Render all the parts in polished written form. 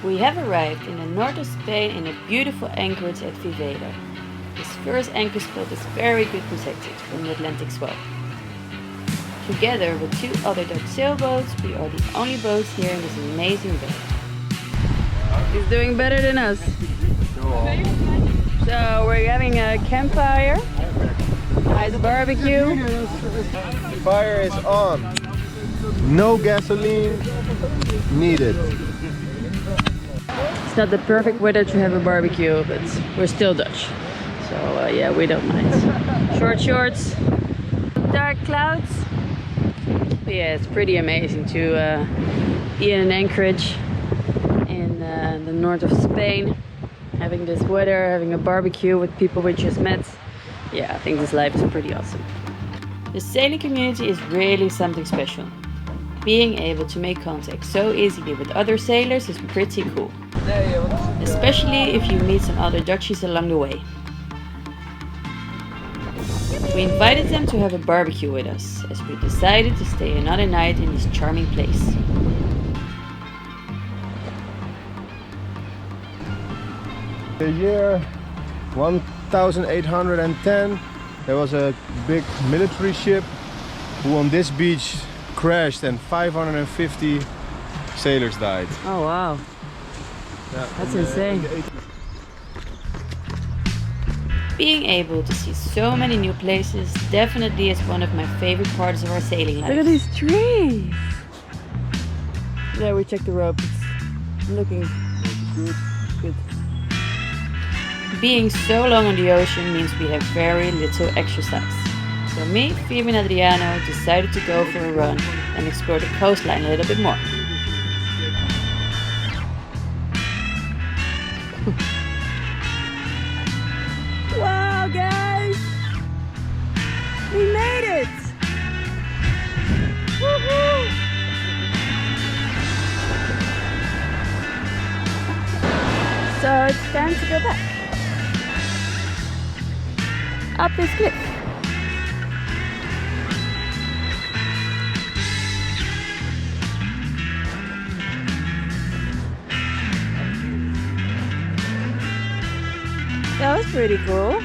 We have arrived in the north of Spain in a beautiful Anchorage at Vivedo. This first anchor spot is very good protected from the Atlantic swell. Together with 2 other Dutch sailboats, we are the only boats here in this amazing bay. He's doing better than us. So we're having a campfire, nice barbecue. The fire is on. No gasoline needed. It's not the perfect weather to have a barbecue, but we're still Dutch. So yeah, we don't mind. Short shorts, dark clouds. But yeah, it's pretty amazing to be in an Anchorage in the north of Spain. Having this weather, having a barbecue with people we just met. Yeah, I think this life is pretty awesome. The sailing community is really something special. Being able to make contact so easily with other sailors is pretty cool. Especially if you meet some other Dutchies along the way. We invited them to have a barbecue with us, as we decided to stay another night in this charming place. The year 1810, there was a big military ship who on this beach crashed and 550 sailors died. Oh wow, Yeah, that's insane. Being able to see so many new places definitely is one of my favorite parts of our sailing life. Look at these trees! Yeah, we checked the rope. It's looking good. Being so long on the ocean means we have very little exercise. So me, Phoebe and Adriano decided to go for a run and explore the coastline a little bit more. Wow, guys! We made it! Woohoo! So it's time to go back. Up this cliff. That was pretty cool.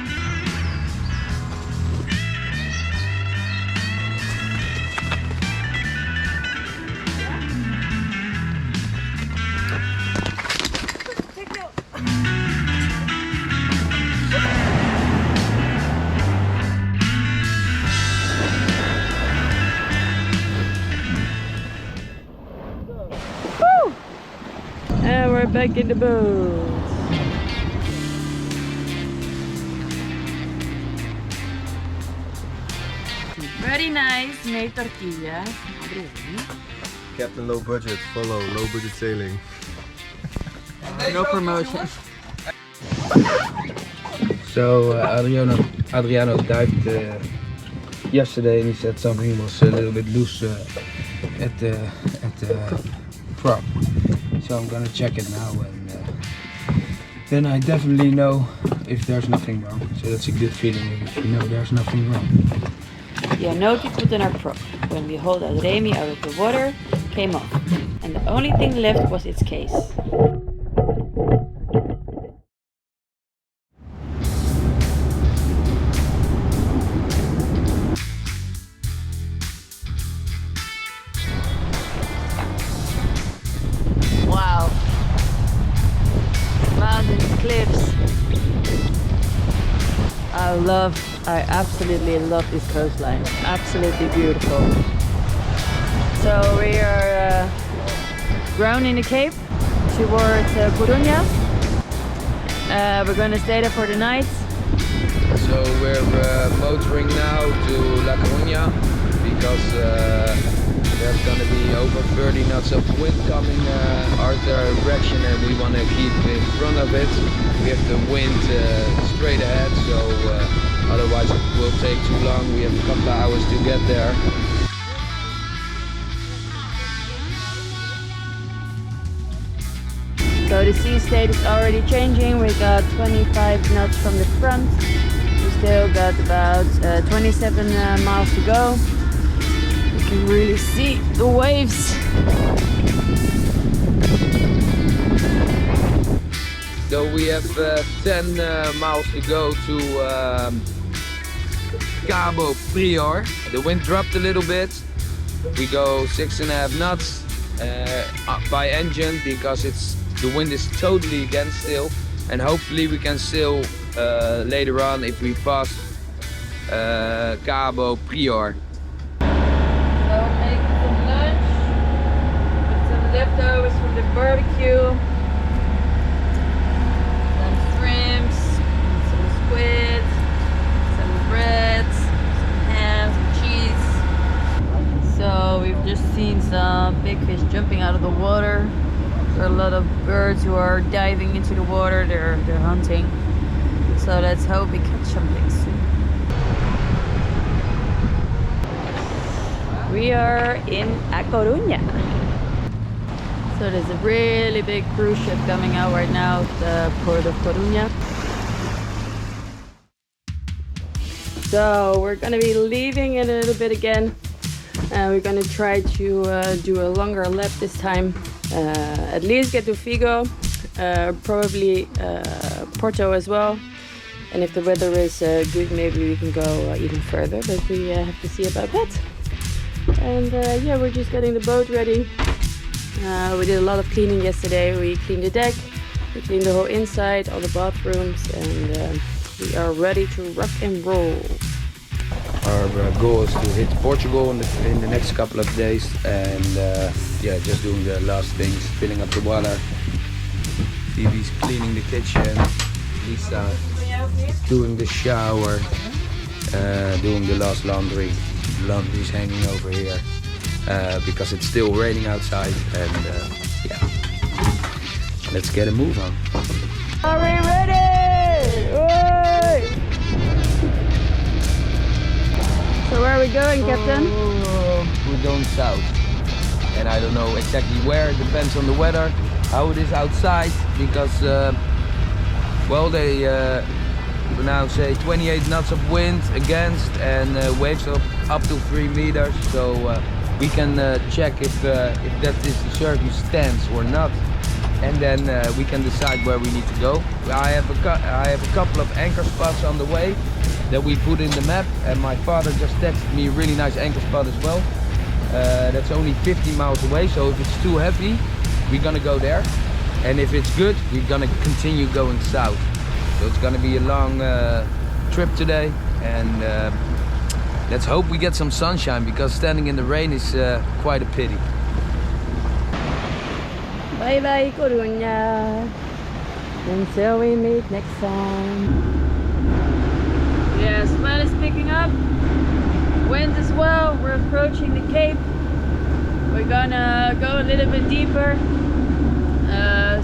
Woo! And we're back in the boat. Very nice, made tortillas. Captain Low Budget, follow Low Budget Sailing. No promotion. So Adriano dived yesterday, and he said something was a little bit loose at the prop. So I'm gonna check it now, and then I definitely know if there's nothing wrong. So that's a good feeling if you know there's nothing wrong. Yeah, note we put in our prop. When we hauled out Remy out of the water, came off. And the only thing left was its case. Wow. Mountains, cliffs. I absolutely love this coastline. Absolutely beautiful. So we are rounding the cape towards A Coruña. We're gonna stay there for the night. So we're motoring now to La Coruña because there's gonna be over 30 knots of wind coming our direction, and we want to keep in front of it. We have the wind straight ahead, so otherwise it will take too long. We have a couple of hours to get there. So the sea state is already changing. We got 25 knots from the front. We still got about 27 miles to go. You can really see the waves. we have 10 miles to go to Cabo Prior. The wind dropped a little bit. We go 6.5 knots by engine because the wind is totally against still, and hopefully we can sail later on if we pass Cabo Prior. So making some lunch with some leftovers from the barbecue. Some shrimps, some squid, some bread, some ham, some cheese. So we've just seen some big fish jumping out of the water. There are a lot of birds who are diving into the water. They're hunting. So let's hope we catch something soon. We are in A Coruña. So there's a really big cruise ship coming out right now at the port of Coruña. So we're gonna be leaving in a little bit again. We're gonna try to do a longer lap this time. At least get to Vigo, probably Porto as well. And if the weather is good, maybe we can go even further, but we have to see about that. And yeah, we're just getting the boat ready. We did a lot of cleaning yesterday. We cleaned the deck, we cleaned the whole inside, all the bathrooms, and we are ready to rock and roll. Our goal is to hit Portugal in the next couple of days, and yeah, just doing the last things, filling up the water. Phoebe's cleaning the kitchen, Lisa doing the shower, doing the last laundry. The laundry's hanging over here because it's still raining outside, and yeah, let's get a move on. Are we ready? Oi! So where are we going, Captain? We're going south, and I don't know exactly where. It depends on the weather, how it is outside, because well, they now say 28 knots of wind against, and waves of up to 3 meters. So we can check if that is the circumstance or not, and then we can decide where we need to go. I have a couple of anchor spots on the way that we put in the map, and my father just texted me a really nice anchor spot as well. That's only 50 miles away, so if it's too heavy, we're gonna go there, and if it's good, we're gonna continue going south. So it's gonna be a long trip today, and let's hope we get some sunshine, because standing in the rain is quite a pity. Bye bye, Coruña. Until we meet next time. Yeah, swell is picking up. Wind as well. We're approaching the Cape. We're gonna go a little bit deeper.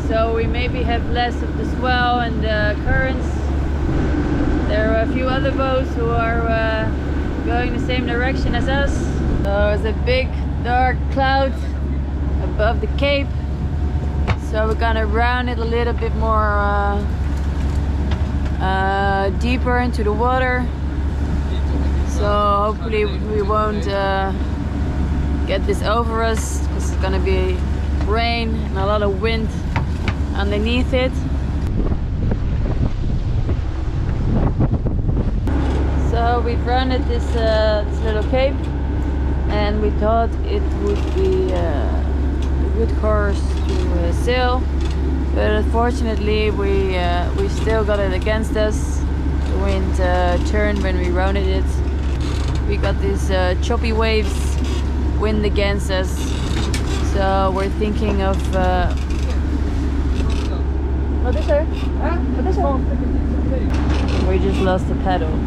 So we maybe have less of the swell and the currents. There are a few other boats who are going the same direction as us. So there's a big dark cloud above the Cape. So we're gonna round it a little bit more deeper into the water. So hopefully we won't get this over us, because it's gonna be rain and a lot of wind underneath it. So we've rounded this little cape, and we thought it would be a good course to sail, but unfortunately we still got it against us. The wind turned when we rounded it. We got these choppy waves, wind against us, so we're thinking of what is there? What is there? We just lost the paddle.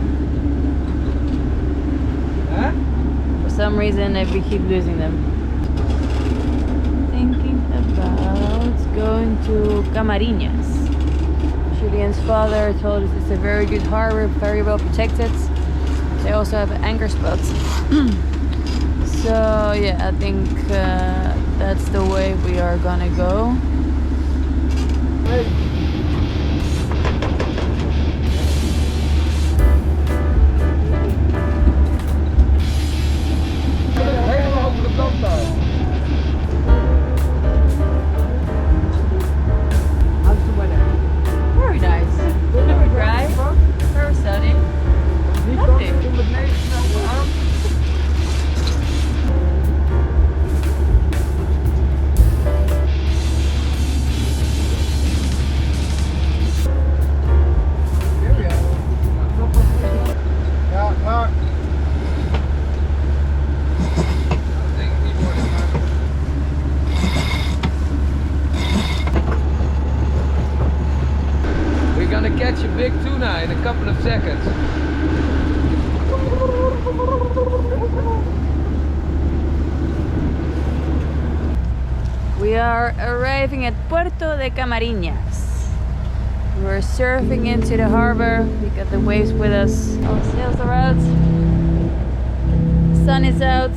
For some reason we keep losing them. Thinking about going to Camariñas. Julian's father told us it's a very good harbor, very well protected. They also have anchor spots. So yeah, I think that's the way we are gonna go. tuna in a couple of seconds. We are arriving at Puerto de Camariñas. We're surfing into the harbor. We got the waves with us. All sails are out. Sun is out.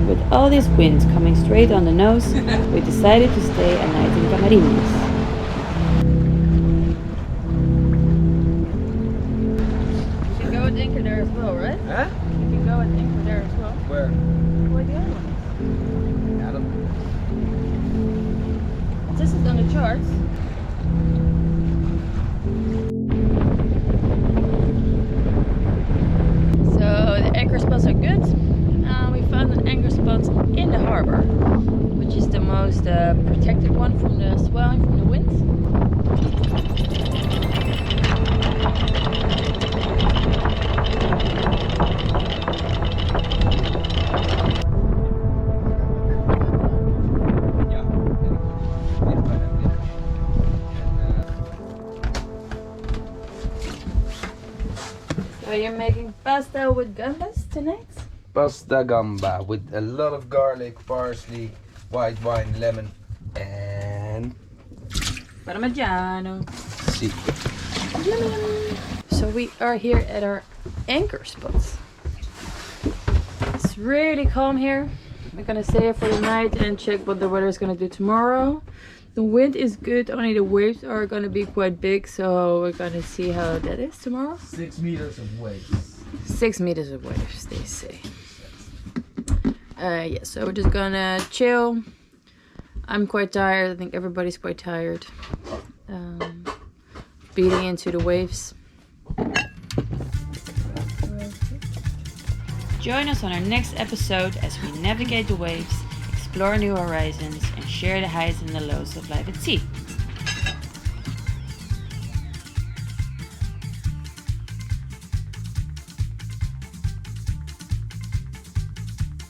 With all these winds coming straight on the nose, we decided to stay a night in Camariñas. You can go at anchor there as well, right? Huh? You can go at anchor there as well. Where? Where the other one Yeah, is? This is on the charts. So the anchor spots are good. We found an anchor spot in the harbor, which is the most protected one from the swelling from the wind. So you're making pasta with gambas tonight? Pasta gamba with a lot of garlic, parsley, white wine, lemon, and Parmigiano. see. So we are here at our anchor spots. It's really calm here. We're gonna stay here for the night and check what the weather is gonna do tomorrow. The wind is good, only the waves are gonna be quite big, so we're gonna see how that is tomorrow. 6 meters of waves. 6 meters of waves, they say. Yeah, so we're just gonna chill. I'm quite tired. I think everybody's quite tired. Beating into the waves. Join us on our next episode as we navigate the waves, explore new horizons, and share the highs and the lows of life at sea.